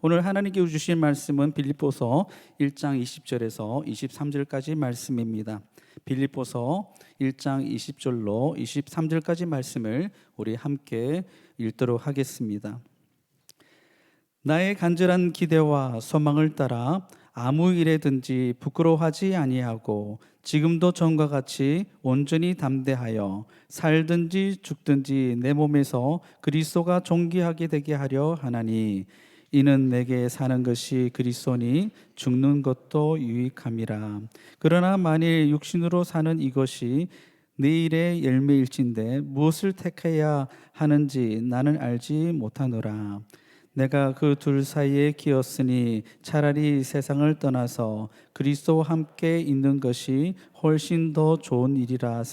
오늘 하나님께 주신 말씀은 빌립보서 1장 20절에서 23절까지 말씀입니다. 빌립보서 1장 20절로 23절까지 말씀을 우리 함께 읽도록 하겠습니다. 나의 간절한 기대와 소망을 따라 아무 일에든지 부끄러워하지 아니하고 지금도 전과 같이 온전히 담대하여 살든지 죽든지 내 몸에서 그리스도가 존귀하게 되게 하려 하나니 이는 내게 사는 것이 그리스도니 죽는 것도 유익함이라. 그러나 만일 육신으로 사는 이것이 내일의 열매일진데 무엇을 택해야 하는지 나는 알지 못하노라. 내가 그 둘 사이에 끼었으니 차라리 세상을 떠나서 그리스도와 함께 있는 것이 훨씬 더 좋은 일이라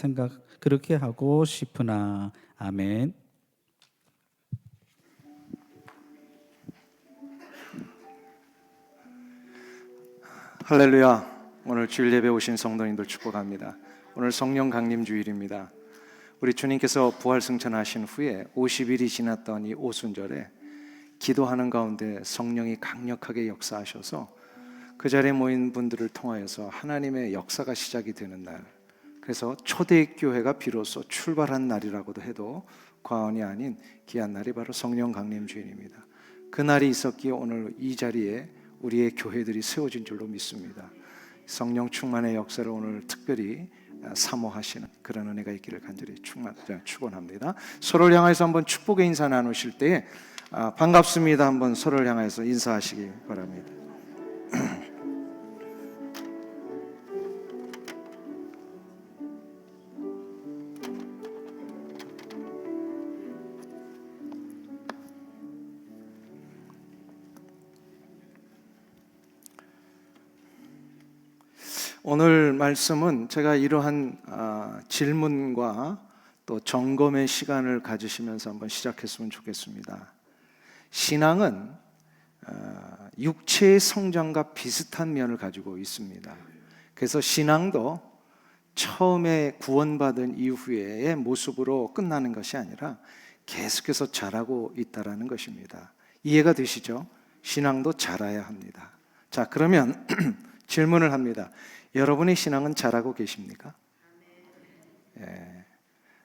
그렇게 하고 싶으나. 아멘. 할렐루야. 오늘 주일 예배 오신 성도님들 축복합니다. 오늘 성령 강림 주일입니다. 우리 주님께서 부활 승천하신 후에 50일이 지났던 이 오순절에 기도하는 가운데 성령이 강력하게 역사하셔서 그 자리에 모인 분들을 통하여서 하나님의 역사가 시작이 되는 날, 그래서 초대교회가 비로소 출발한 날이라고도 해도 과언이 아닌 귀한 날이 바로 성령 강림 주일입니다. 그 날이 있었기에 오늘 이 자리에 우리의 교회들이 세워진 줄로 믿습니다. 성령 충만의 역사를 오늘 특별히 사모하시는 그런 은혜가 있기를 간절히 축원합니다. 서로를 향해서 한번 축복의 인사 나누실 때에 반갑습니다 한번 서로를 향해서 인사하시기 바랍니다. 오늘 말씀은 제가 이러한 질문과 또 점검의 시간을 가지시면서 한번 시작했으면 좋겠습니다. 신앙은 육체의 성장과 비슷한 면을 가지고 있습니다. 그래서 신앙도 처음에 구원받은 이후의 모습으로 끝나는 것이 아니라 계속해서 자라고 있다는 것입니다. 이해가 되시죠? 신앙도 자라야 합니다. 자, 그러면 질문을 합니다. 여러분의 신앙은 자라고 계십니까? 예,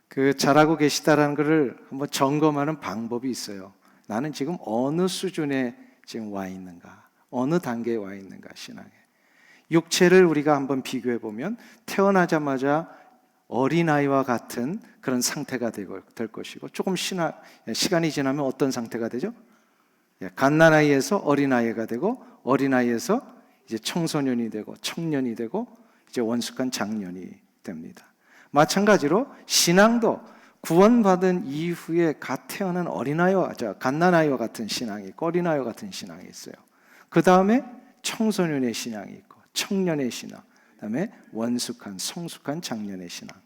그 자라고 계시다라는 것을 한번 점검하는 방법이 있어요. 나는 지금 어느 수준에 지금 와 있는가, 어느 단계에 와 있는가, 신앙에. 육체를 우리가 한번 비교해 보면 태어나자마자 어린아이와 같은 그런 상태가 될 것이고, 조금 시간이 지나면 어떤 상태가 되죠? 갓난아이에서 어린아이가 되고, 어린아이에서 이제 청소년이 되고 청년이 되고 이제 원숙한 장년이 됩니다. 마찬가지로 신앙도 구원받은 이후에 갓 태어난 갓난아이와 같은 신앙이 있고 어린아이와 같은 신앙이 있어요. 그 다음에 청소년의 신앙이 있고 청년의 신앙, 그 다음에 원숙한 성숙한 장년의 신앙.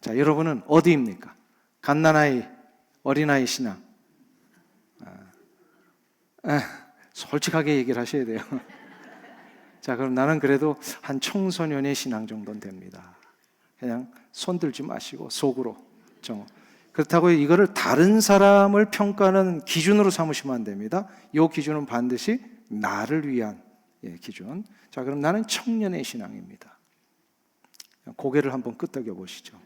자, 여러분은 어디입니까? 갓난아이, 어린아이 신앙. 솔직하게 얘기를 하셔야 돼요. 자, 그럼 나는 그래도 한 청소년의 신앙 정도는 됩니다. 그냥 손 들지 마시고 속으로. 그렇다고 이거를 다른 사람을 평가하는 기준으로 삼으시면 안 됩니다. 이 기준은 반드시 나를 위한 기준. 자, 그럼 나는 청년의 신앙입니다. 고개를 한번 끄덕여 보시죠.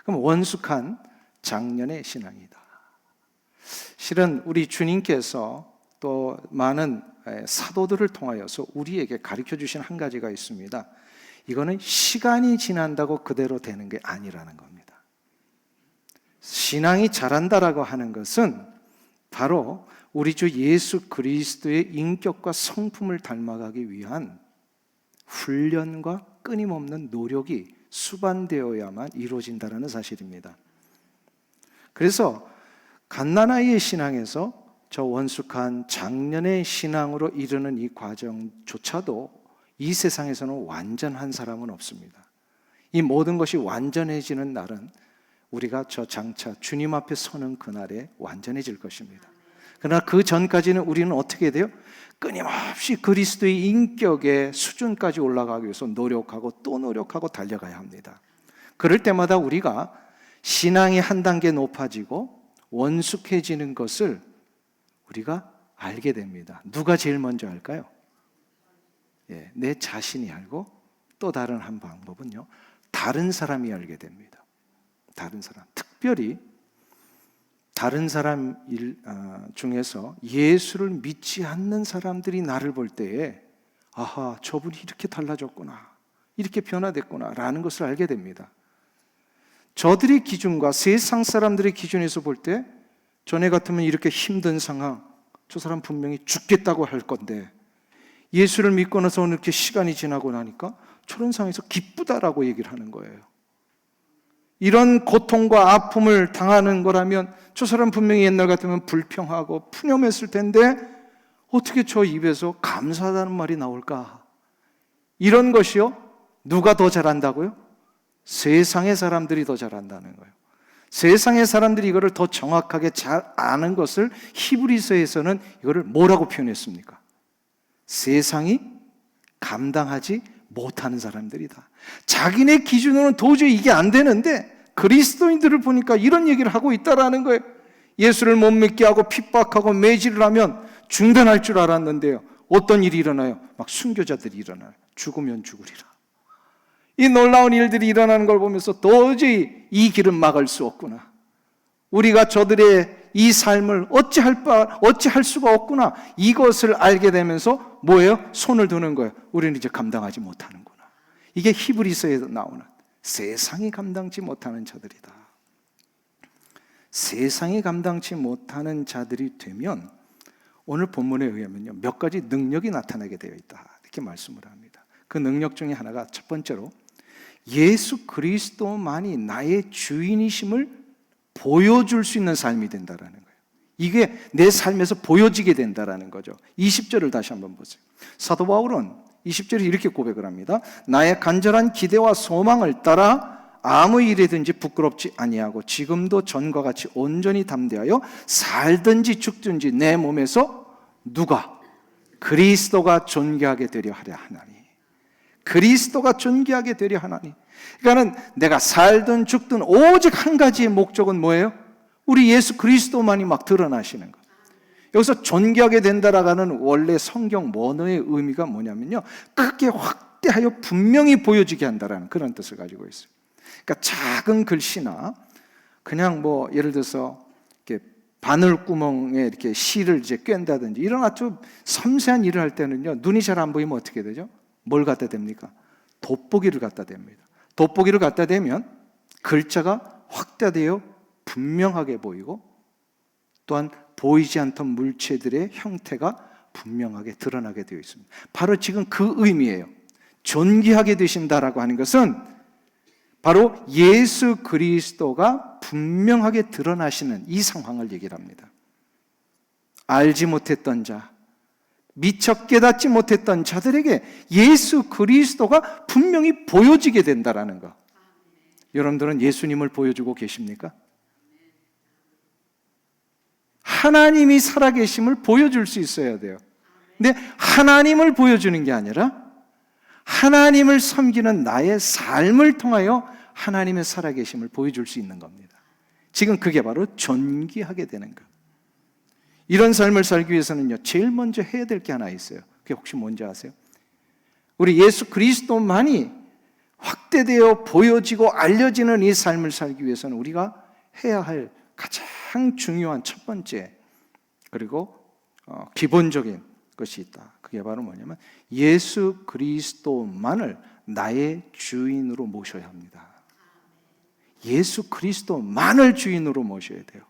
그럼 원숙한 장년의 신앙이다. 실은 우리 주님께서 또 많은 사도들을 통하여서 우리에게 가르쳐 주신 한 가지가 있습니다. 이거는 시간이 지난다고 그대로 되는 게 아니라는 겁니다. 신앙이 자란다라고 하는 것은 바로 우리 주 예수 그리스도의 인격과 성품을 닮아가기 위한 훈련과 끊임없는 노력이 수반되어야만 이루어진다는 사실입니다. 그래서 갓난아이의 신앙에서 저 원숙한 장년의 신앙으로 이르는 이 과정조차도 이 세상에서는 완전한 사람은 없습니다. 이 모든 것이 완전해지는 날은 우리가 저 장차 주님 앞에 서는 그날에 완전해질 것입니다. 그러나 그 전까지는 우리는 어떻게 돼요? 끊임없이 그리스도의 인격의 수준까지 올라가기 위해서 노력하고 또 노력하고 달려가야 합니다. 그럴 때마다 우리가 신앙이 한 단계 높아지고 원숙해지는 것을 우리가 알게 됩니다. 누가 제일 먼저 알까요? 예, 내 자신이 알고, 또 다른 한 방법은요, 다른 사람이 알게 됩니다. 다른 사람, 특별히 다른 사람 중에서 예수를 믿지 않는 사람들이 나를 볼 때에 아하, 저분이 이렇게 달라졌구나, 이렇게 변화됐구나 라는 것을 알게 됩니다. 저들의 기준과 세상 사람들의 기준에서 볼 때 전에 같으면 이렇게 힘든 상황, 저 사람 분명히 죽겠다고 할 건데 예수를 믿고 나서 이렇게 시간이 지나고 나니까 저런 상황에서 기쁘다라고 얘기를 하는 거예요. 이런 고통과 아픔을 당하는 거라면 저 사람 분명히 옛날 같으면 불평하고 푸념했을 텐데 어떻게 저 입에서 감사하다는 말이 나올까? 이런 것이요, 누가 더 잘한다고요? 세상의 사람들이 더 잘한다는 거예요. 세상의 사람들이 이거를 더 정확하게 잘 아는 것을 히브리서에서는 이거를 뭐라고 표현했습니까? 세상이 감당하지 못하는 사람들이다. 자기네 기준으로는 도저히 이게 안 되는데 그리스도인들을 보니까 이런 얘기를 하고 있다라는 거예요. 예수를 못 믿게 하고 핍박하고 매질을 하면 중단할 줄 알았는데요, 어떤 일이 일어나요? 막 순교자들이 일어나요. 죽으면 죽으리라. 이 놀라운 일들이 일어나는 걸 보면서 도저히 이 길은 막을 수 없구나, 우리가 저들의 이 삶을 어찌할 수가 없구나, 이것을 알게 되면서 뭐예요? 손을 드는 거예요. 우리는 이제 감당하지 못하는구나. 이게 히브리서에서 나오는 세상이 감당치 못하는 자들이다. 세상이 감당치 못하는 자들이 되면 오늘 본문에 의하면요, 몇 가지 능력이 나타나게 되어 있다, 이렇게 말씀을 합니다. 그 능력 중에 하나가 첫 번째로 예수 그리스도만이 나의 주인이심을 보여줄 수 있는 삶이 된다라는 거예요. 이게 내 삶에서 보여지게 된다라는 거죠. 20절을 다시 한번 보세요. 사도 바울은 20절에 이렇게 고백을 합니다. 나의 간절한 기대와 소망을 따라 아무 일이든지 부끄럽지 아니하고 지금도 전과 같이 온전히 담대하여 살든지 죽든지 내 몸에서 누가? 그리스도가 존귀하게 되려 하려 하나니. 그리스도가 존귀하게 되려 하나니. 그러니까는 내가 살든 죽든 오직 한 가지의 목적은 뭐예요? 우리 예수 그리스도만이 막 드러나시는 것. 여기서 존귀하게 된다라는 원래 성경 원어의 의미가 뭐냐면요, 크게 확대하여 분명히 보여지게 한다라는 그런 뜻을 가지고 있어요. 그러니까 작은 글씨나 그냥 뭐 예를 들어서 이렇게 바늘구멍에 이렇게 실을 이제 꿰다든지 이런 아주 섬세한 일을 할 때는요, 눈이 잘 안 보이면 어떻게 되죠? 뭘 갖다 댑니까? 돋보기를 갖다 댑니다. 돋보기를 갖다 대면 글자가 확대되어 분명하게 보이고 또한 보이지 않던 물체들의 형태가 분명하게 드러나게 되어 있습니다. 바로 지금 그 의미예요. 존귀하게 되신다라고 하는 것은 바로 예수 그리스도가 분명하게 드러나시는 이 상황을 얘기를 합니다. 알지 못했던 자, 미처 깨닫지 못했던 자들에게 예수 그리스도가 분명히 보여지게 된다라는 것. 여러분들은 예수님을 보여주고 계십니까? 하나님이 살아계심을 보여줄 수 있어야 돼요. 근데 하나님을 보여주는 게 아니라 하나님을 섬기는 나의 삶을 통하여 하나님의 살아계심을 보여줄 수 있는 겁니다. 지금 그게 바로 존귀하게 되는 것. 이런 삶을 살기 위해서는요, 제일 먼저 해야 될 게 하나 있어요. 그게 혹시 뭔지 아세요? 우리 예수 그리스도만이 확대되어 보여지고 알려지는 이 삶을 살기 위해서는 우리가 해야 할 가장 중요한 첫 번째 그리고 기본적인 것이 있다. 그게 바로 뭐냐면 예수 그리스도만을 나의 주인으로 모셔야 합니다. 예수 그리스도만을 주인으로 모셔야 돼요.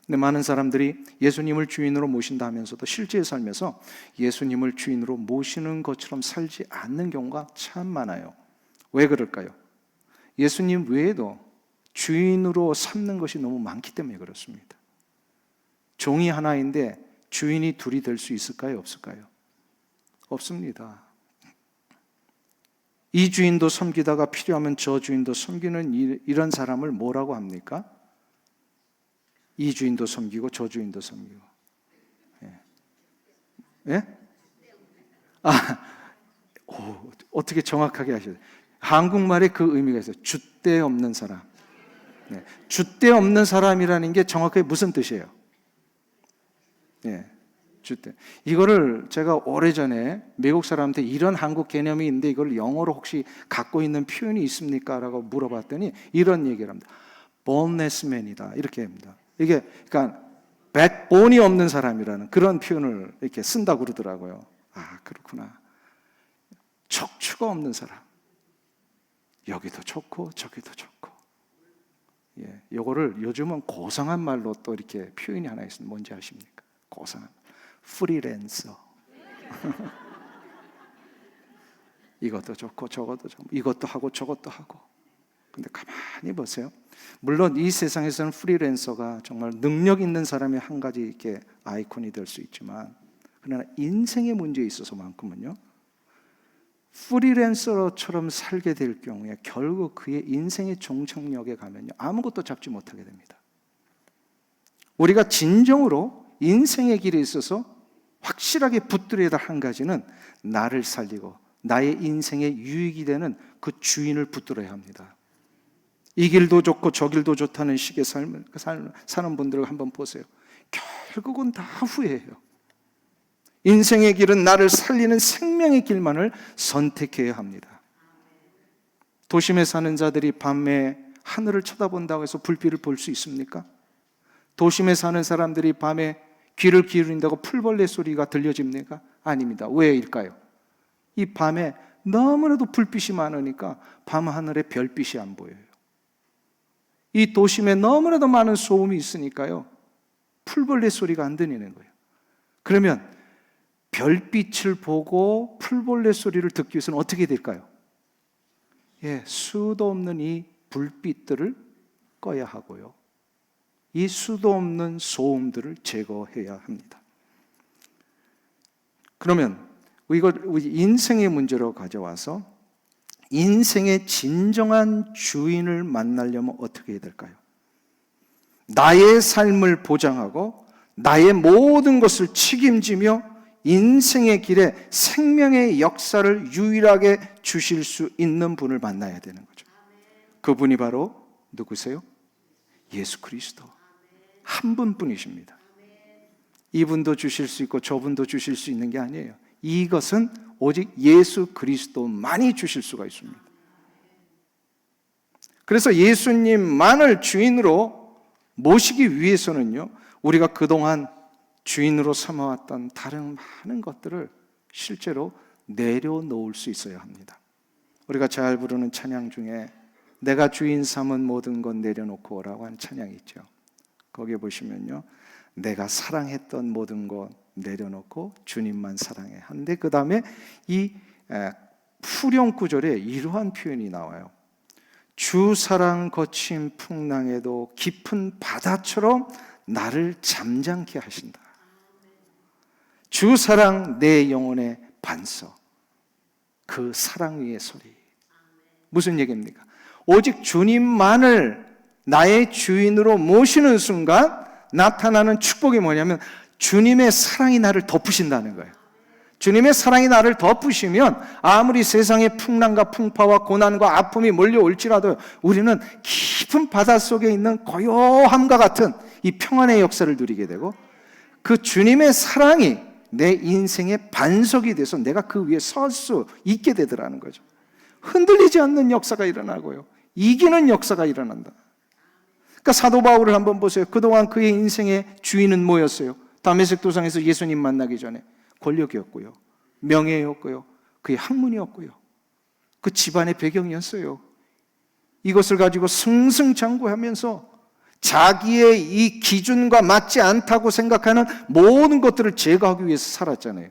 근데 많은 사람들이 예수님을 주인으로 모신다 하면서도 실제 삶에서 예수님을 주인으로 모시는 것처럼 살지 않는 경우가 참 많아요. 왜 그럴까요? 예수님 외에도 주인으로 삼는 것이 너무 많기 때문에 그렇습니다. 종이 하나인데 주인이 둘이 될 수 있을까요? 없을까요? 없습니다. 이 주인도 섬기다가 필요하면 저 주인도 섬기는 이런 사람을 뭐라고 합니까? 이 주인도 섬기고 저 주인도 섬기고. 예? 예? 어떻게 정확하게 하셔야 돼요? 한국말에 그 의미가 있어요. 줏대 없는 사람. 네. 줏대 없는 사람이라는 게 정확하게 무슨 뜻이에요? 예. 주된. 이거를 제가 오래전에 미국 사람한테 이런 한국 개념이 있는데 이걸 영어로 혹시 갖고 있는 표현이 있습니까? 라고 물어봤더니 이런 얘기를 합니다. boneless man이다. 이렇게 합니다. 이게 그러니까 백본이 없는 사람이라는 그런 표현을 이렇게 쓴다고 그러더라고요. 아, 그렇구나. 척추가 없는 사람. 여기도 좋고 저기도 좋고. 예, 요거를 요즘은 고상한 말로 또 이렇게 표현이 하나 있습니다. 뭔지 아십니까? 고상한 프리랜서. 이것도 좋고 저것도 좋고 이것도 하고 저것도 하고. 근데 가만히 보세요. 물론 이 세상에서는 프리랜서가 정말 능력 있는 사람이 한 가지 이렇게 아이콘이 될 수 있지만, 그러나 인생의 문제에 있어서만큼은요, 프리랜서처럼 살게 될 경우에 결국 그의 인생의 종착역에 가면요, 아무것도 잡지 못하게 됩니다. 우리가 진정으로 인생의 길에 있어서 확실하게 붙들어야 될 한 가지는 나를 살리고 나의 인생에 유익이 되는 그 주인을 붙들어야 합니다. 이 길도 좋고 저 길도 좋다는 식의 삶을 사는 분들을 한번 보세요. 결국은 다 후회해요. 인생의 길은 나를 살리는 생명의 길만을 선택해야 합니다. 도심에 사는 자들이 밤에 하늘을 쳐다본다고 해서 불빛을 볼 수 있습니까? 도심에 사는 사람들이 밤에 귀를 기울인다고 풀벌레 소리가 들려집니까? 아닙니다. 왜일까요? 이 밤에 너무나도 불빛이 많으니까 밤하늘에 별빛이 안 보여요. 이 도심에 너무나도 많은 소음이 있으니까요, 풀벌레 소리가 안 들리는 거예요. 그러면 별빛을 보고 풀벌레 소리를 듣기 위해서는 어떻게 될까요? 예, 수도 없는 이 불빛들을 꺼야 하고요, 이 수도 없는 소음들을 제거해야 합니다. 그러면 이걸 인생의 문제로 가져와서 인생의 진정한 주인을 만나려면 어떻게 해야 될까요? 나의 삶을 보장하고 나의 모든 것을 책임지며 인생의 길에 생명의 역사를 유일하게 주실 수 있는 분을 만나야 되는 거죠. 그분이 바로 누구세요? 예수 그리스도. 한 분뿐이십니다. 이분도 주실 수 있고 저분도 주실 수 있는 게 아니에요. 이것은 오직 예수 그리스도만이 주실 수가 있습니다. 그래서 예수님만을 주인으로 모시기 위해서는요, 우리가 그동안 주인으로 삼아왔던 다른 많은 것들을 실제로 내려놓을 수 있어야 합니다. 우리가 잘 부르는 찬양 중에 내가 주인 삼은 모든 것 내려놓고 라고 하는 찬양이 있죠. 거기에 보시면요, 내가 사랑했던 모든 것 내려놓고 주님만 사랑해 한데, 그 다음에 이 후령 구절에 이러한 표현이 나와요. 주 사랑 거친 풍랑에도 깊은 바다처럼 나를 잠잠케 하신다. 주 사랑 내 영혼의 반석, 그 사랑 위의 소리. 무슨 얘기입니까? 오직 주님만을 나의 주인으로 모시는 순간 나타나는 축복이 뭐냐면 주님의 사랑이 나를 덮으신다는 거예요. 주님의 사랑이 나를 덮으시면 아무리 세상의 풍랑과 풍파와 고난과 아픔이 몰려올지라도 우리는 깊은 바닷속에 있는 고요함과 같은 이 평안의 역사를 누리게 되고, 그 주님의 사랑이 내 인생의 반석이 돼서 내가 그 위에 설 수 있게 되더라는 거죠. 흔들리지 않는 역사가 일어나고요, 이기는 역사가 일어난다. 그러니까 사도 바울을 한번 보세요. 그동안 그의 인생의 주인은 뭐였어요? 다메섹 도상에서 예수님 만나기 전에 권력이었고요, 명예였고요, 그의 학문이었고요, 그 집안의 배경이었어요. 이것을 가지고 승승장구하면서 자기의 이 기준과 맞지 않다고 생각하는 모든 것들을 제거하기 위해서 살았잖아요.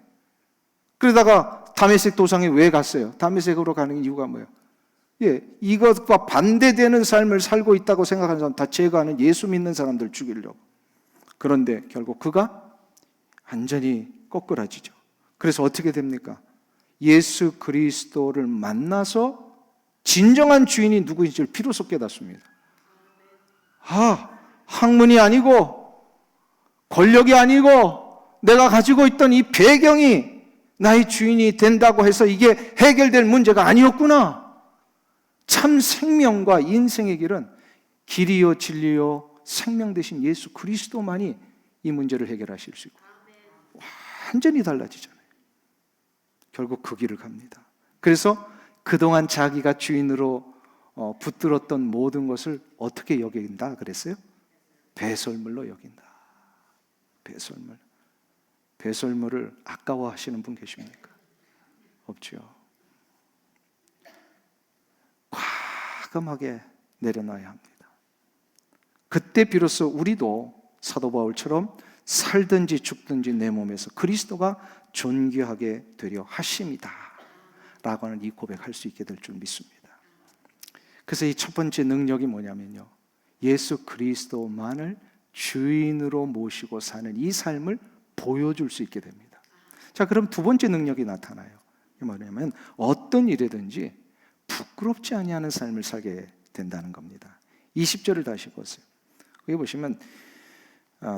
그러다가 다메섹 도상에 왜 갔어요? 다메섹으로 가는 이유가 뭐예요? 예, 이것과 반대되는 삶을 살고 있다고 생각하는 사람 다 제거하는, 예수 믿는 사람들 죽이려고. 그런데 결국 그가 완전히 꼬꾸라지죠. 그래서 어떻게 됩니까? 예수 그리스도를 만나서 진정한 주인이 누구인지를 비로소 깨닫습니다. 아, 학문이 아니고 권력이 아니고 내가 가지고 있던 이 배경이 나의 주인이 된다고 해서 이게 해결될 문제가 아니었구나. 참 생명과 인생의 길은 길이요 진리요 생명 되신 예수 그리스도만이 이 문제를 해결하실 수 있고 완전히 달라지잖아요. 결국 그 길을 갑니다. 그래서 그동안 자기가 주인으로 붙들었던 모든 것을 어떻게 여긴다 그랬어요? 배설물로 여긴다. 배설물. 배설물을 아까워하시는 분 계십니까? 없죠. 과감하게 내려놔야 합니다. 그때 비로소 우리도 사도 바울처럼 살든지 죽든지 내 몸에서 그리스도가 존귀하게 되려 하심이다 라고 하는 이 고백할 수 있게 될 줄 믿습니다. 그래서 이 첫 번째 능력이 뭐냐면요, 예수 그리스도만을 주인으로 모시고 사는 이 삶을 보여줄 수 있게 됩니다. 자, 그럼 두 번째 능력이 나타나요. 이게 뭐냐면 어떤 일이든지 부끄럽지 아니하는 삶을 살게 된다는 겁니다. 20절을 다시 보세요. 여기 보시면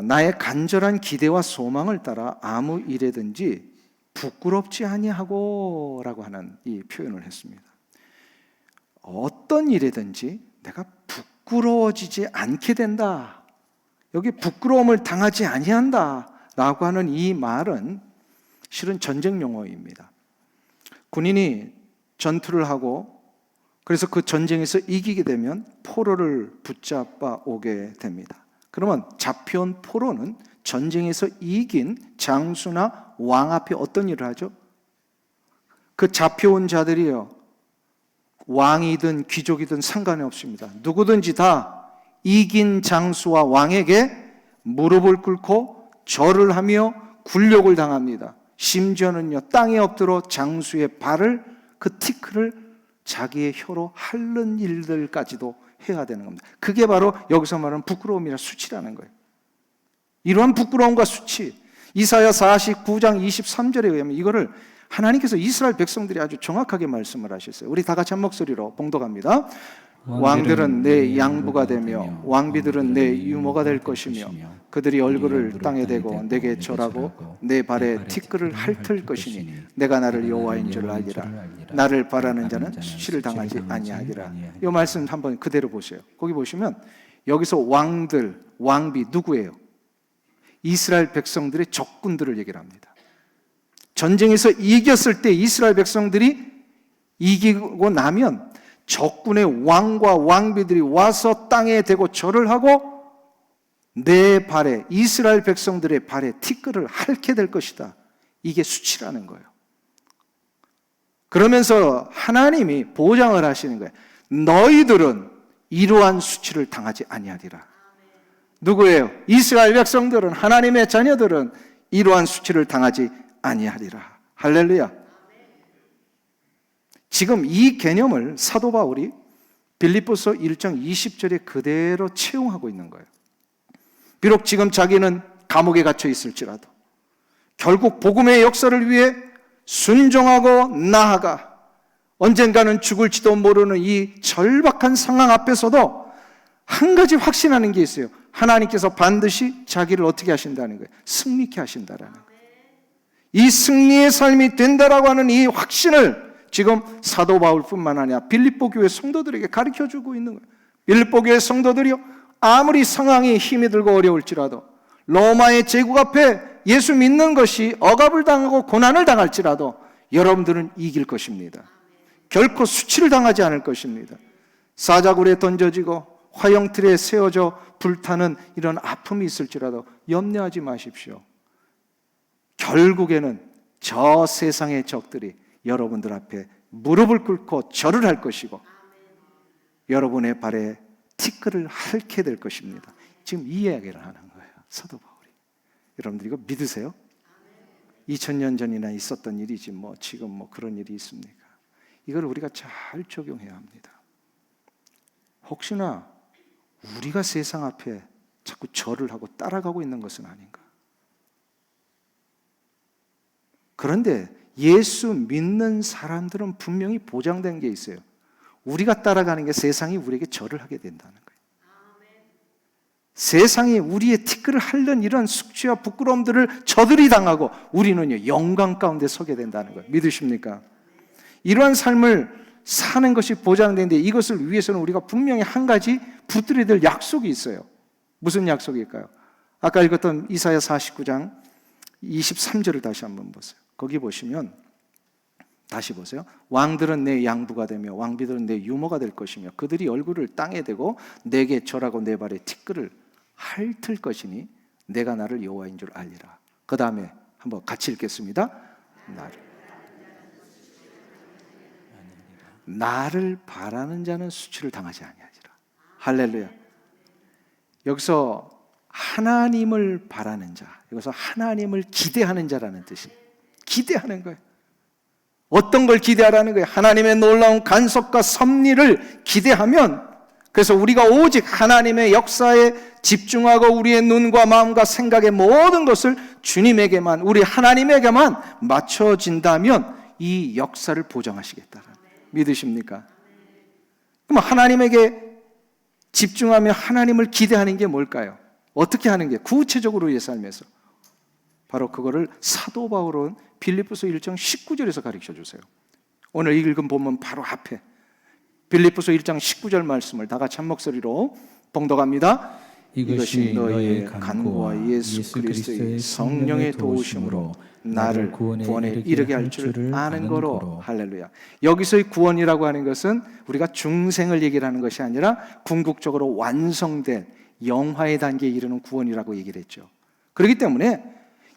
나의 간절한 기대와 소망을 따라 아무 일에든지 부끄럽지 아니하고 라고 하는 이 표현을 했습니다. 어떤 일에든지 내가 부끄러워지지 않게 된다, 여기 부끄러움을 당하지 아니한다 라고 하는 이 말은 실은 전쟁 용어입니다. 군인이 전투를 하고 그래서 그 전쟁에서 이기게 되면 포로를 붙잡아 오게 됩니다. 그러면 잡혀온 포로는 전쟁에서 이긴 장수나 왕 앞에 어떤 일을 하죠? 그 잡혀온 자들이요, 왕이든 귀족이든 상관이 없습니다. 누구든지 다 이긴 장수와 왕에게 무릎을 꿇고 절을 하며 굴욕을 당합니다. 심지어는요, 땅에 엎드려 장수의 발을, 그 티끌을 자기의 혀로 핥는 일들까지도 해야 되는 겁니다. 그게 바로 여기서 말하는 부끄러움이나 수치라는 거예요. 이러한 부끄러움과 수치, 이사야 49장 23절에 의하면 이거를 하나님께서 이스라엘 백성들이 아주 정확하게 말씀을 하셨어요. 우리 다 같이 한 목소리로 봉독합니다. 왕들은 내 양부가 되며 왕비들은 내 유모가 될 것이며 그들이 얼굴을 땅에 대고 내게 절하고 내 발에 티끌을 핥을 것이니 내가 나를 여호와인 줄 알리라. 나를 바라는 자는 수치를 당하지 아니하리라. 이 말씀 한번 그대로 보세요. 거기 보시면 여기서 왕들, 왕비 누구예요? 이스라엘 백성들의 적군들을 얘기를 합니다. 전쟁에서 이겼을 때 이스라엘 백성들이 이기고 나면 적군의 왕과 왕비들이 와서 땅에 대고 절을 하고 내 발에, 이스라엘 백성들의 발에 티끌을 핥게 될 것이다. 이게 수치라는 거예요. 그러면서 하나님이 보장을 하시는 거예요. 너희들은 이러한 수치를 당하지 아니하리라. 누구예요? 이스라엘 백성들은, 하나님의 자녀들은 이러한 수치를 당하지 아니하리라. 할렐루야. 지금 이 개념을 사도 바울이 빌립보서 1장 20절에 그대로 채용하고 있는 거예요. 비록 지금 자기는 감옥에 갇혀 있을지라도 결국 복음의 역사를 위해 순종하고 나아가 언젠가는 죽을지도 모르는 이 절박한 상황 앞에서도 한 가지 확신하는 게 있어요. 하나님께서 반드시 자기를 어떻게 하신다는 거예요? 승리케 하신다라는 거예요. 이 승리의 삶이 된다라고 하는 이 확신을 지금 사도 바울뿐만 아니라 빌립보 교회 성도들에게 가르쳐주고 있는 거예요. 빌립보 교회 성도들이요, 아무리 상황이 힘이 들고 어려울지라도, 로마의 제국 앞에 예수 믿는 것이 억압을 당하고 고난을 당할지라도 여러분들은 이길 것입니다. 결코 수치를 당하지 않을 것입니다. 사자굴에 던져지고 화영틀에 세워져 불타는 이런 아픔이 있을지라도 염려하지 마십시오. 결국에는 저 세상의 적들이 여러분들 앞에 무릎을 꿇고 절을 할 것이고 여러분의 발에 티끌을 핥게 될 것입니다. 지금 이 이야기를 하는 거예요, 사도 바울이. 여러분들 이거 믿으세요? 2000년 전이나 있었던 일이지 뭐 지금 뭐 그런 일이 있습니까? 이걸 우리가 잘 적용해야 합니다. 혹시나 우리가 세상 앞에 자꾸 절을 하고 따라가고 있는 것은 아닌가? 그런데 예수 믿는 사람들은 분명히 보장된 게 있어요. 우리가 따라가는 게 세상이 우리에게 절을 하게 된다는 거예요. 세상이 우리의 티끌을 핥는 이런 숙취와 부끄러움들을 저들이 당하고 우리는요, 영광 가운데 서게 된다는 거예요. 믿으십니까? 이러한 삶을 사는 것이 보장되는데 이것을 위해서는 우리가 분명히 한 가지 붙들어야 될 약속이 있어요. 무슨 약속일까요? 아까 읽었던 이사야 49장 23절을 다시 한번 보세요. 거기 보시면 다시 보세요. 왕들은 내 양부가 되며 왕비들은 내 유모가 될 것이며 그들이 얼굴을 땅에 대고 내게 절하고 내 발에 티끌을 핥을 것이니 내가 나를 여호와인 줄 알리라. 그 다음에 한번 같이 읽겠습니다. 나를 바라는 자는 수치를 당하지 아니하리라. 할렐루야. 여기서 하나님을 바라는 자, 여기서 하나님을 기대하는 자라는 뜻이, 기대하는 거예요. 어떤 걸 기대하라는 거예요? 하나님의 놀라운 간섭과 섭리를 기대하면, 그래서 우리가 오직 하나님의 역사에 집중하고 우리의 눈과 마음과 생각의 모든 것을 주님에게만, 우리 하나님에게만 맞춰진다면 이 역사를 보장하시겠다는, 믿으십니까? 그럼 하나님에게 집중하며 하나님을 기대하는 게 뭘까요? 어떻게 하는 게 구체적으로 우리의 삶에서? 바로 그거를 사도 바울은 빌립보서 1장 19절에서 가르쳐 주세요. 오늘 읽은 본문 바로 앞에 빌립보서 1장 19절 말씀을 다 같이 한 목소리로 봉독합니다. 이것이 너희의 간구와 예수 그리스도의 성령의 도우심으로 나를 구원에 이르게 할 줄 아는 거로. 할렐루야. 여기서의 구원이라고 하는 것은 우리가 중생을 얘기를 하는 것이 아니라 궁극적으로 완성된 영화의 단계에 이르는 구원이라고 얘기를 했죠. 그렇기 때문에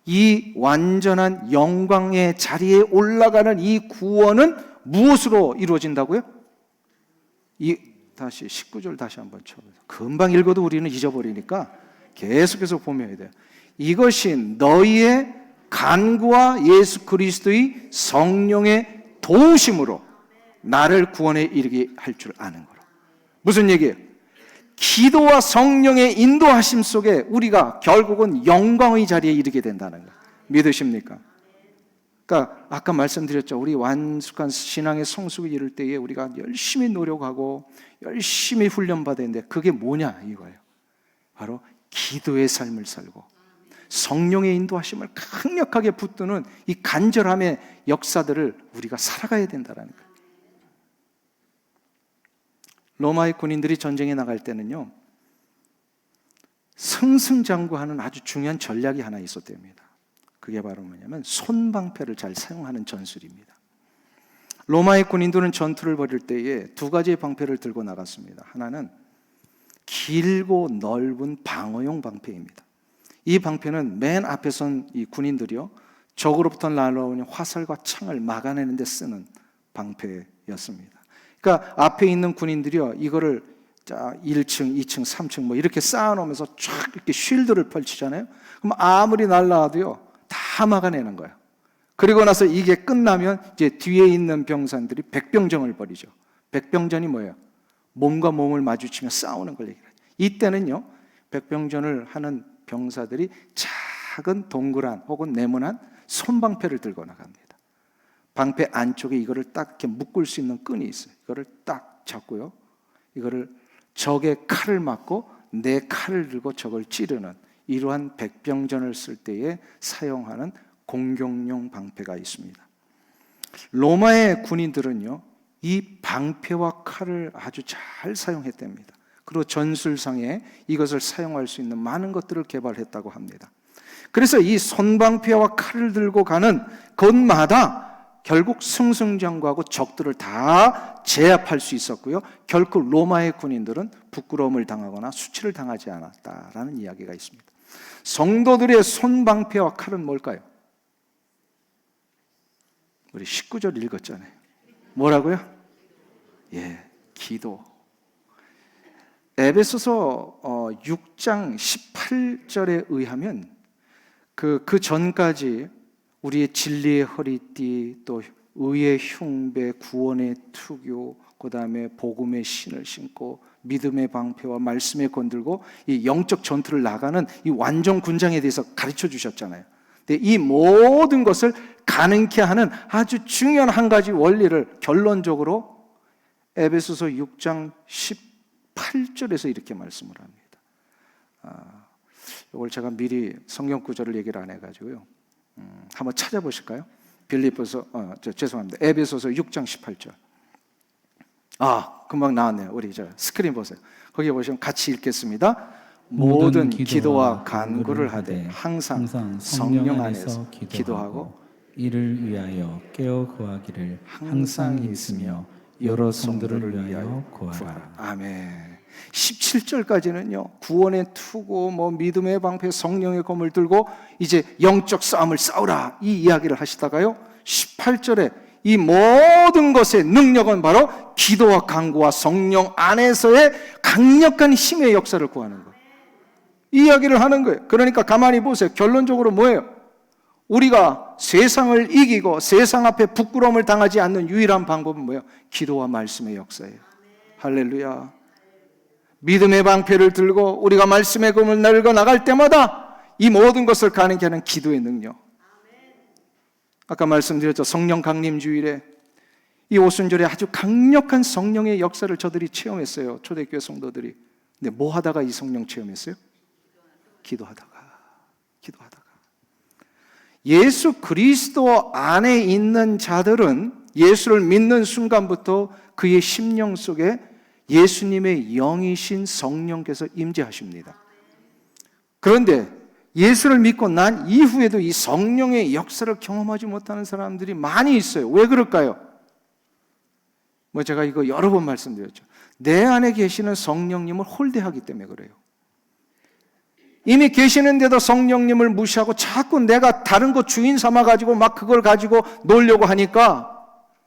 이 완전한 영광의 자리에 올라가는 이 구원은 무엇으로 이루어진다고요? 다시 19절 다시 한번 쳐보세요. 금방 읽어도 우리는 잊어버리니까 계속해서 보면 돼요. 이것이 너희의 간구와 예수 그리스도의 성령의 도우심으로 나를 구원에 이르게 할 줄 아는 거라. 무슨 얘기예요? 기도와 성령의 인도하심 속에 우리가 결국은 영광의 자리에 이르게 된다는 거예요. 믿으십니까? 그러니까 아까 말씀드렸죠. 우리 완숙한 신앙의 성숙을 이룰 때에 우리가 열심히 노력하고 열심히 훈련받았는데 그게 뭐냐 이거예요. 바로 기도의 삶을 살고 성령의 인도하심을 강력하게 붙드는 이 간절함의 역사들을 우리가 살아가야 된다는 거예요. 로마의 군인들이 전쟁에 나갈 때는요, 승승장구하는 아주 중요한 전략이 하나 있었답니다. 그게 바로 뭐냐면 손방패를 잘 사용하는 전술입니다. 로마의 군인들은 전투를 벌일 때에 두 가지의 방패를 들고 나갔습니다. 하나는 길고 넓은 방어용 방패입니다. 이 방패는 맨 앞에 선 이 군인들이요, 적으로부터 날아오는 화살과 창을 막아내는 데 쓰는 방패였습니다. 그러니까 앞에 있는 군인들이요, 이거를 1층, 2층, 3층 뭐 이렇게 쌓아놓으면서 쫙 이렇게 쉴드를 펼치잖아요. 그럼 아무리 날라와도요, 다 막아내는 거예요. 그리고 나서 이게 끝나면 이제 뒤에 있는 병사들이 백병전을 벌이죠. 백병전이 뭐예요? 몸과 몸을 마주치며 싸우는 걸 얘기해요. 이때는요, 백병전을 하는 병사들이 작은 동그란 혹은 네모난 손방패를 들고 나갑니다. 방패 안쪽에 이거를 딱 이렇게 묶을 수 있는 끈이 있어요. 이거를 딱 잡고요, 이거를 적의 칼을 맞고 내 칼을 들고 적을 찌르는 이러한 백병전을 쓸 때에 사용하는 공격용 방패가 있습니다. 로마의 군인들은요, 이 방패와 칼을 아주 잘 사용했답니다. 그리고 전술상에 이것을 사용할 수 있는 많은 것들을 개발했다고 합니다. 그래서 이 손방패와 칼을 들고 가는 곳마다 결국 승승장구하고 적들을 다 제압할 수 있었고요, 결코 로마의 군인들은 부끄러움을 당하거나 수치를 당하지 않았다라는 이야기가 있습니다. 성도들의 손방패와 칼은 뭘까요? 우리 19절 읽었잖아요. 뭐라고요? 기도. 에베소서 6장 18절에 의하면 그 전까지 우리의 진리의 허리띠, 또 의의 흉배, 구원의 투교, 그 다음에 복음의 신을 신고 믿음의 방패와 말씀에 건들고 이 영적 전투를 나가는 이 완전 군장에 대해서 가르쳐 주셨잖아요. 근데 이 모든 것을 가능케 하는 아주 중요한 한 가지 원리를 결론적으로 에베소서 6장 18절에서 이렇게 말씀을 합니다. 이걸 제가 미리 성경 구절을 얘기를 안 해가지고요, 한번 찾아보실까요? 죄송합니다. 에베소서 6장 18절. 금방 나왔네요. 우리 스크린 보세요. 거기 보시면 같이 읽겠습니다. 모든 기도와 간구를 하되 항상 성령 안에서 기도하고 이를 위하여 깨어 구하기를 항상 있으며 여러 성도를 위하여 구하라. 아멘. 17절까지는요 구원의 투구, 믿음의 방패, 성령의 검을 들고 이제 영적 싸움을 싸우라 이 이야기를 하시다가요 18절에 이 모든 것의 능력은 바로 기도와 간구와 성령 안에서의 강력한 힘의 역사를 구하는 거예요. 이 이야기를 하는 거예요. 그러니까 가만히 보세요. 결론적으로 뭐예요? 우리가 세상을 이기고 세상 앞에 부끄러움을 당하지 않는 유일한 방법은 뭐예요? 기도와 말씀의 역사예요. 할렐루야. 믿음의 방패를 들고 우리가 말씀의 검을 날고 나갈 때마다 이 모든 것을 가능케 하는 기도의 능력. 아까 말씀드렸죠. 성령 강림 주일에 이 오순절에 아주 강력한 성령의 역사를 저들이 체험했어요. 초대교회 성도들이. 근데 뭐 하다가 이 성령 체험했어요? 기도하다가. 예수 그리스도 안에 있는 자들은 예수를 믿는 순간부터 그의 심령 속에 예수님의 영이신 성령께서 임재하십니다. 그런데 예수를 믿고 난 이후에도 이 성령의 역사를 경험하지 못하는 사람들이 많이 있어요. 왜 그럴까요? 제가 이거 여러 번 말씀드렸죠. 내 안에 계시는 성령님을 홀대하기 때문에 그래요. 이미 계시는데도 성령님을 무시하고 자꾸 내가 다른 거 주인 삼아가지고 막 그걸 가지고 놀려고 하니까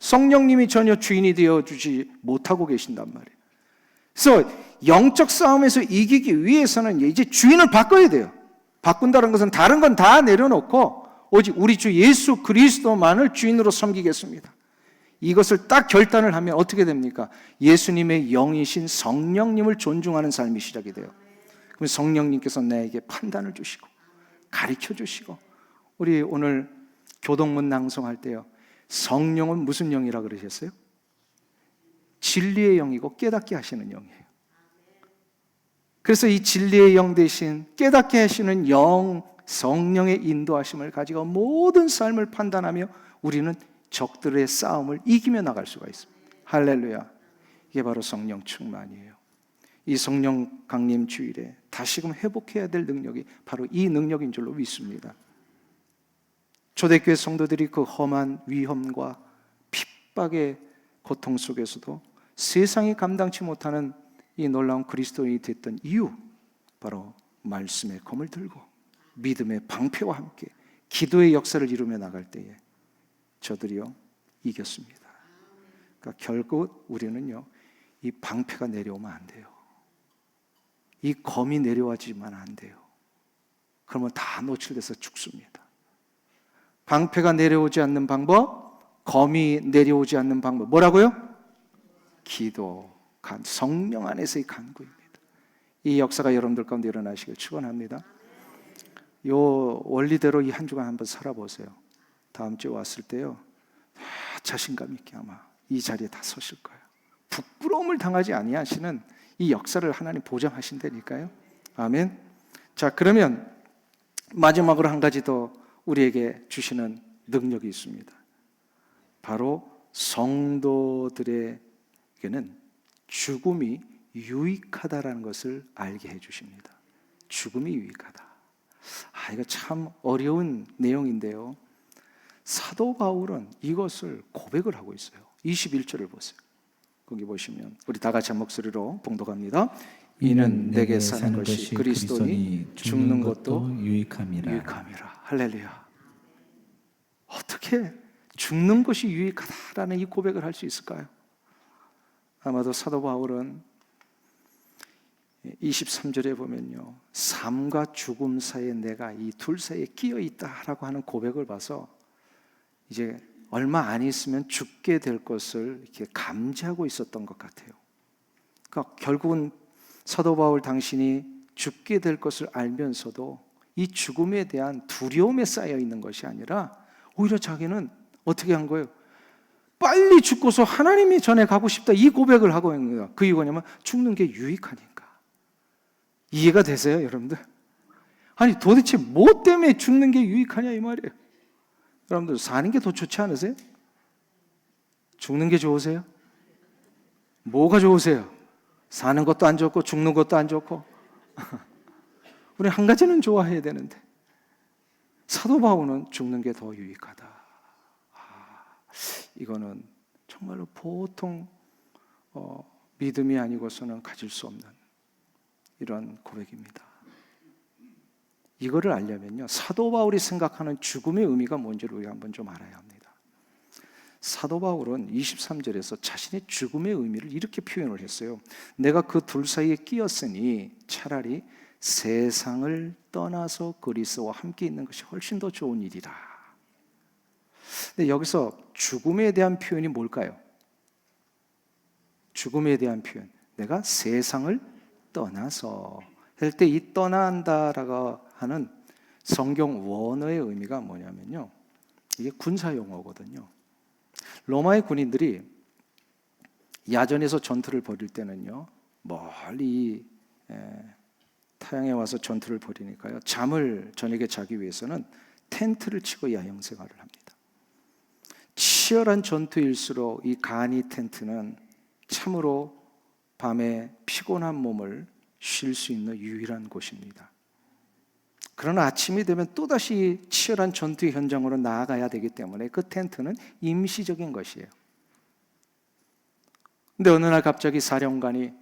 성령님이 전혀 주인이 되어주지 못하고 계신단 말이에요. 그래서 영적 싸움에서 이기기 위해서는 이제 주인을 바꿔야 돼요. 바꾼다는 것은 다른 건 다 내려놓고 오직 우리 주 예수 그리스도만을 주인으로 섬기겠습니다. 이것을 딱 결단을 하면 어떻게 됩니까? 예수님의 영이신 성령님을 존중하는 삶이 시작이 돼요. 그럼 성령님께서 나에게 판단을 주시고 가르쳐 주시고, 우리 오늘 교동문 낭송할 때요, 성령은 무슨 영이라 그러셨어요? 진리의 영이고 깨닫게 하시는 영이에요. 그래서 이 진리의 영 대신 깨닫게 하시는 영, 성령의 인도하심을 가지고 모든 삶을 판단하며 우리는 적들의 싸움을 이기며 나갈 수가 있습니다. 할렐루야. 이게 바로 성령 충만이에요. 이 성령 강림 주일에 다시금 회복해야 될 능력이 바로 이 능력인 줄로 믿습니다. 초대교회 성도들이 그 험한 위험과 핍박의 고통 속에서도 세상이 감당치 못하는 이 놀라운 그리스도인이 됐던 이유, 바로 말씀의 검을 들고 믿음의 방패와 함께 기도의 역사를 이루며 나갈 때에 저들이요 이겼습니다. 그러니까 결국 우리는요 이 방패가 내려오면 안 돼요. 이 검이 내려와지만 안 돼요. 그러면 다 노출돼서 죽습니다. 방패가 내려오지 않는 방법, 검이 내려오지 않는 방법, 뭐라고요? 기도, 성령 안에서의 간구입니다. 이 역사가 여러분들 가운데 일어나시길 축원합니다. 요 원리대로 이 한 주간 한번 살아보세요. 다음 주에 왔을 때요 자신감 있게 아마 이 자리에 다 서실 거예요. 부끄러움을 당하지 아니하시는 이 역사를 하나님 보장하신다니까요. 아멘. 자, 그러면 마지막으로 한 가지 더 우리에게 주시는 능력이 있습니다. 바로 성도들에게는 죽음이 유익하다라는 것을 알게 해주십니다. 죽음이 유익하다. 이거 참 어려운 내용인데요. 사도 바울은 이것을 고백을 하고 있어요. 21절을 보세요. 거기 보시면 우리 다 같이 한 목소리로 봉독합니다. 이는 내게 사는 것이 그리스도니 죽는 것도 유익함이라. 할렐루야. 어떻게 죽는 것이 유익하다라는 이 고백을 할 수 있을까요? 아마도 사도 바울은 23절에 보면요, 삶과 죽음 사이에 내가 이 둘 사이에 끼어 있다라고 하는 고백을 봐서 이제 얼마 안 있으면 죽게 될 것을 이렇게 감지하고 있었던 것 같아요. 그러니까 결국은 사도 바울 당신이 죽게 될 것을 알면서도 이 죽음에 대한 두려움에 쌓여 있는 것이 아니라 오히려 자기는 어떻게 한 거예요? 빨리 죽고서 하나님이 전에 가고 싶다, 이 고백을 하고 있는 거예요. 그 이유가 뭐냐면 죽는 게 유익하니까. 이해가 되세요, 여러분들? 아니 도대체 뭐 때문에 죽는 게 유익하냐 이 말이에요. 여러분들 사는 게 더 좋지 않으세요? 죽는 게 좋으세요? 뭐가 좋으세요? 사는 것도 안 좋고 죽는 것도 안 좋고 우리 한 가지는 좋아해야 되는데 사도 바울은 죽는 게 더 유익하다. 이거는 정말로 보통 믿음이 아니고서는 가질 수 없는 이런 고백입니다. 이거를 알려면요, 사도 바울이 생각하는 죽음의 의미가 뭔지를 우리가 한번 좀 알아야 합니다. 사도 바울은 23절에서 자신의 죽음의 의미를 이렇게 표현을 했어요. 내가 그 둘 사이에 끼었으니 차라리 세상을 떠나서 그리스도와 함께 있는 것이 훨씬 더 좋은 일이라. 근데 여기서 죽음에 대한 표현이 뭘까요? 죽음에 대한 표현, 내가 세상을 떠나서 할 때 이 떠난다라고 하는 성경 원어의 의미가 뭐냐면요, 이게 군사 용어거든요. 로마의 군인들이 야전에서 전투를 벌일 때는요, 멀리 타향에 와서 전투를 벌이니까요, 잠을 저녁에 자기 위해서는 텐트를 치고 야영 생활을 합니다. 치열한 전투일수록 이 간이 텐트는 참으로 밤에 피곤한 몸을 쉴 수 있는 유일한 곳입니다. 그러나 아침이 되면 또다시 치열한 전투 현장으로 나아가야 되기 때문에 그 텐트는 임시적인 것이에요. 근데 어느 날 갑자기 사령관이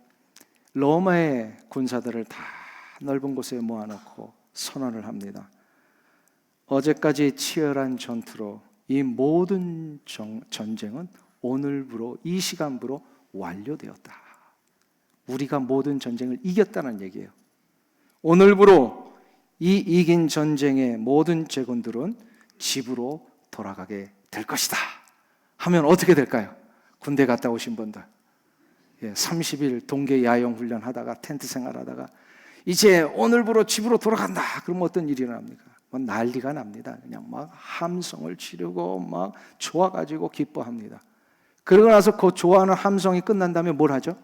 로마의 군사들을 다 넓은 곳에 모아놓고 선언을 합니다. 어제까지 치열한 전투로 이 모든 전쟁은 오늘부로, 이 시간부로 완료되었다. 우리가 모든 전쟁을 이겼다는 얘기예요. 오늘부로 이 이긴 전쟁의 모든 제군들은 집으로 돌아가게 될 것이다 하면 어떻게 될까요? 군대 갔다 오신 분들, 30일 동계 야영 훈련 하다가 텐트 생활하다가 이제 오늘부로 집으로 돌아간다 그러면 어떤 일이 일어납니까? 난리가 납니다. 그냥 막 함성을 지르고 막 좋아가지고 기뻐합니다. 그러고 나서 그 좋아하는 함성이 끝난 다음에 뭘 하죠?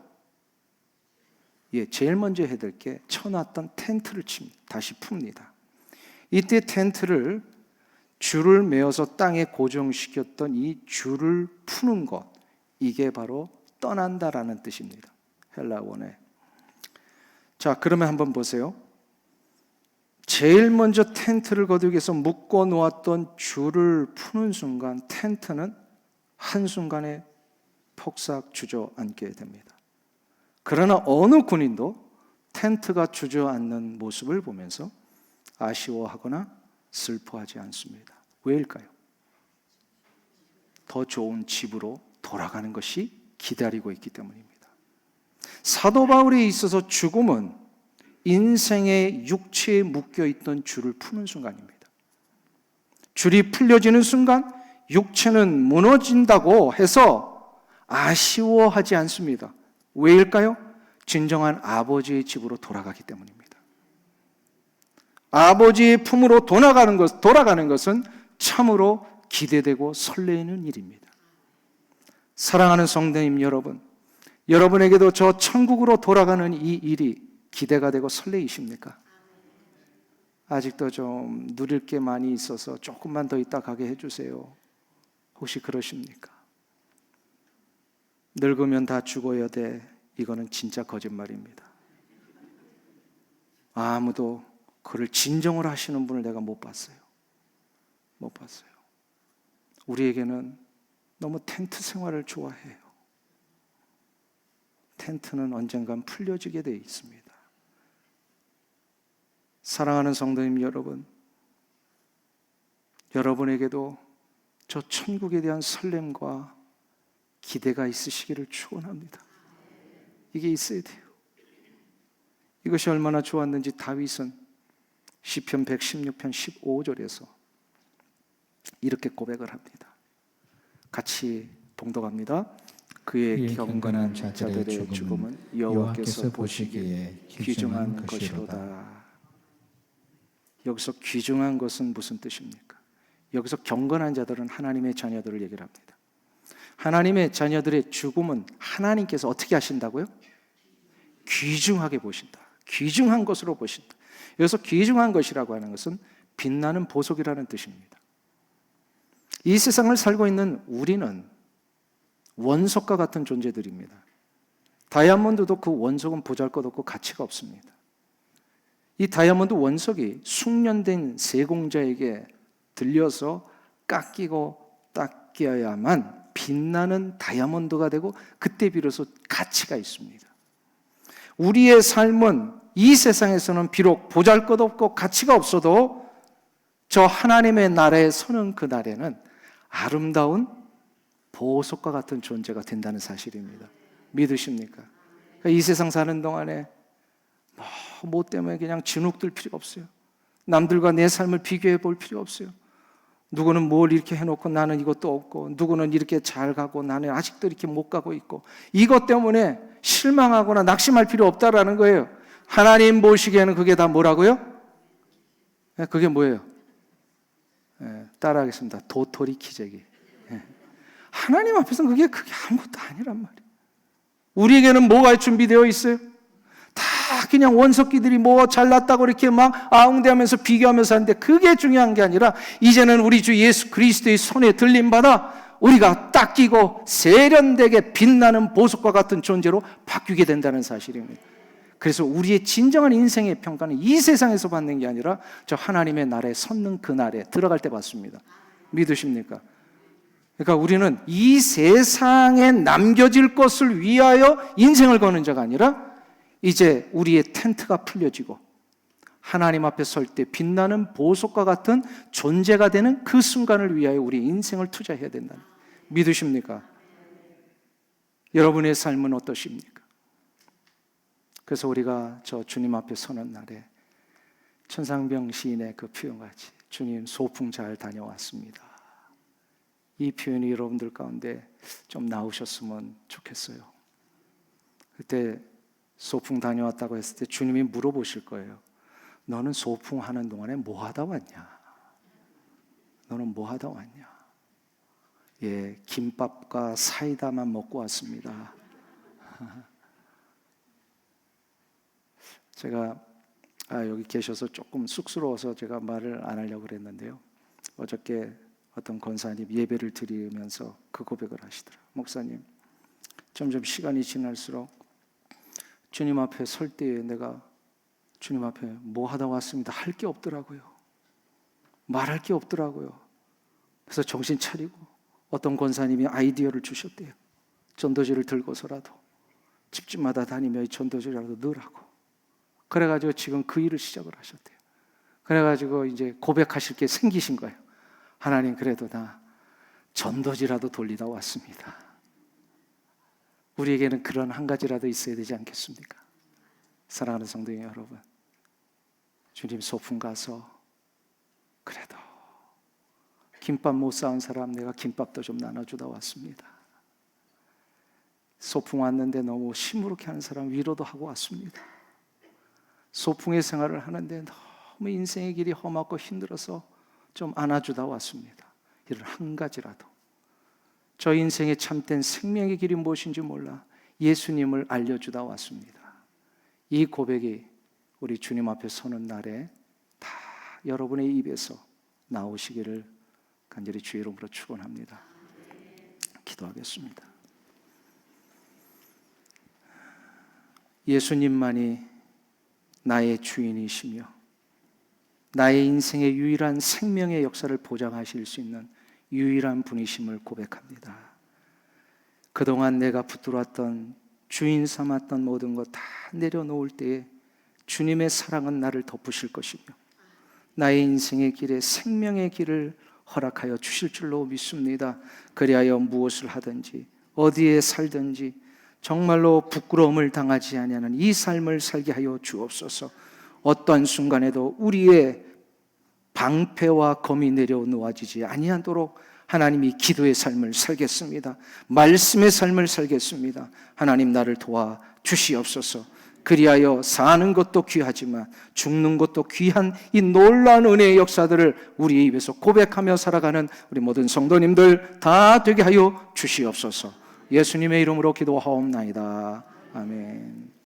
제일 먼저 해야 될 게 쳐놨던 텐트를 칩니다. 다시 풉니다. 이때 텐트를 줄을 메어서 땅에 고정시켰던 이 줄을 푸는 것, 이게 바로 떠난다라는 뜻입니다. 헬라 원어에. 자, 그러면 한번 보세요. 제일 먼저 텐트를 거두기 위해서 묶어 놓았던 줄을 푸는 순간 텐트는 한순간에 폭삭 주저앉게 됩니다. 그러나 어느 군인도 텐트가 주저앉는 모습을 보면서 아쉬워하거나 슬퍼하지 않습니다. 왜일까요? 더 좋은 집으로 돌아가는 것이 기다리고 있기 때문입니다. 사도 바울에 있어서 죽음은 인생의 육체에 묶여있던 줄을 푸는 순간입니다. 줄이 풀려지는 순간 육체는 무너진다고 해서 아쉬워하지 않습니다. 왜일까요? 진정한 아버지의 집으로 돌아가기 때문입니다. 아버지의 품으로 돌아가는 것은 참으로 기대되고 설레이는 일입니다. 사랑하는 성도님 여러분, 여러분에게도 저 천국으로 돌아가는 이 일이 기대가 되고 설레이십니까? 아직도 좀 누릴 게 많이 있어서 조금만 더 있다 가게 해주세요. 혹시 그러십니까? 늙으면 다 죽어야 돼. 이거는 진짜 거짓말입니다. 아무도 그를 진정을 하시는 분을 내가 못 봤어요. 못 봤어요. 우리에게는 너무 텐트 생활을 좋아해요. 텐트는 언젠간 풀려지게 되어 있습니다. 사랑하는 성도님 여러분, 여러분에게도 저 천국에 대한 설렘과 기대가 있으시기를 축원합니다. 이게 있어야 돼요. 이것이 얼마나 좋았는지 다윗은 시편 116편 15절에서 이렇게 고백을 합니다. 같이 봉독합니다. 그의 경건한 자들의 죽음은 여호와께서 보시기에 귀중한 것이로다. 여기서 귀중한 것은 무슨 뜻입니까? 여기서 경건한 자들은 하나님의 자녀들을 얘기를 합니다. 하나님의 자녀들의 죽음은 하나님께서 어떻게 하신다고요? 귀중하게 보신다. 귀중한 것으로 보신다. 여기서 귀중한 것이라고 하는 것은 빛나는 보석이라는 뜻입니다. 이 세상을 살고 있는 우리는 원석과 같은 존재들입니다. 다이아몬드도 그 원석은 보잘것없고 가치가 없습니다. 이 다이아몬드 원석이 숙련된 세공자에게 들려서 깎이고 닦여야만 빛나는 다이아몬드가 되고 그때 비로소 가치가 있습니다. 우리의 삶은 이 세상에서는 비록 보잘것없고 가치가 없어도 저 하나님의 나라에 서는 그 날에는 아름다운 보석과 같은 존재가 된다는 사실입니다. 믿으십니까? 이 세상 사는 동안에 뭐 때문에 그냥 진흙들 필요 없어요. 남들과 내 삶을 비교해 볼 필요 없어요. 누구는 뭘 이렇게 해놓고 나는 이것도 없고, 누구는 이렇게 잘 가고 나는 아직도 이렇게 못 가고 있고, 이것 때문에 실망하거나 낙심할 필요 없다라는 거예요. 하나님 보시기에는 그게 다 뭐라고요? 그게 뭐예요? 따라하겠습니다. 도토리 키재기. 하나님 앞에서는 그게 아무것도 아니란 말이에요. 우리에게는 뭐가 준비되어 있어요? 다 그냥 원석기들이 뭐 잘났다고 이렇게 막 아웅대하면서 비교하면서 하는데 그게 중요한 게 아니라 이제는 우리 주 예수 그리스도의 손에 들림받아 우리가 닦이고 세련되게 빛나는 보석과 같은 존재로 바뀌게 된다는 사실입니다. 그래서 우리의 진정한 인생의 평가는 이 세상에서 받는 게 아니라 저 하나님의 나라에 섰는 그 날에 들어갈 때 받습니다. 믿으십니까? 그러니까 우리는 이 세상에 남겨질 것을 위하여 인생을 거는 자가 아니라 이제 우리의 텐트가 풀려지고 하나님 앞에 설 때 빛나는 보석과 같은 존재가 되는 그 순간을 위하여 우리 인생을 투자해야 된다. 믿으십니까? 여러분의 삶은 어떠십니까? 그래서 우리가 저 주님 앞에 서는 날에 천상병 시인의 그 표현같이 주님 소풍 잘 다녀왔습니다. 이 표현이 여러분들 가운데 좀 나오셨으면 좋겠어요. 그때 소풍 다녀왔다고 했을 때 주님이 물어보실 거예요. 너는 소풍하는 동안에 뭐 하다 왔냐? 너는 뭐 하다 왔냐? 예, 김밥과 사이다만 먹고 왔습니다. 제가 여기 계셔서 조금 쑥스러워서 제가 말을 안 하려고 그랬는데요. 어저께 어떤 권사님 예배를 드리면서 그 고백을 하시더라고요. 목사님, 점점 시간이 지날수록 주님 앞에 설 때에 내가 주님 앞에 뭐 하다 왔습니다 할 게 없더라고요. 말할 게 없더라고요. 그래서 정신 차리고 어떤 권사님이 아이디어를 주셨대요. 전도지를 들고서라도 집집마다 다니며 이 전도지라도 넣으라고. 그래가지고 지금 그 일을 시작을 하셨대요. 그래가지고 이제 고백하실 게 생기신 거예요. 하나님, 그래도 나 전도지라도 돌리다 왔습니다. 우리에게는 그런 한 가지라도 있어야 되지 않겠습니까? 사랑하는 성도 여러분, 주님 소풍 가서 그래도 김밥 못 사온 사람 내가 김밥도 좀 나눠주다 왔습니다. 소풍 왔는데 너무 시무룩해 하는 사람 위로도 하고 왔습니다. 소풍의 생활을 하는데 너무 인생의 길이 험하고 힘들어서 좀 안아주다 왔습니다. 이런 한 가지라도 저 인생의 참된 생명의 길이 무엇인지 몰라 예수님을 알려주다 왔습니다. 이 고백이 우리 주님 앞에 서는 날에 다 여러분의 입에서 나오시기를 간절히 주의 이름으로 축원합니다. 기도하겠습니다. 예수님만이 나의 주인이시며 나의 인생의 유일한 생명의 역사를 보장하실 수 있는 유일한 분이심을 고백합니다. 그동안 내가 붙들었던 주인 삼았던 모든 것 다 내려놓을 때에 주님의 사랑은 나를 덮으실 것이며 나의 인생의 길에 생명의 길을 허락하여 주실 줄로 믿습니다. 그리하여 무엇을 하든지 어디에 살든지 정말로 부끄러움을 당하지 아니하는 이 삶을 살게 하여 주옵소서. 어떠한 순간에도 우리의 방패와 검이 내려놓아지지 아니하도록 하나님이 기도의 삶을 살겠습니다. 말씀의 삶을 살겠습니다. 하나님 나를 도와 주시옵소서. 그리하여 사는 것도 귀하지만 죽는 것도 귀한 이 놀라운 은혜의 역사들을 우리의 입에서 고백하며 살아가는 우리 모든 성도님들 다 되게 하여 주시옵소서. 예수님의 이름으로 기도하옵나이다. 아멘.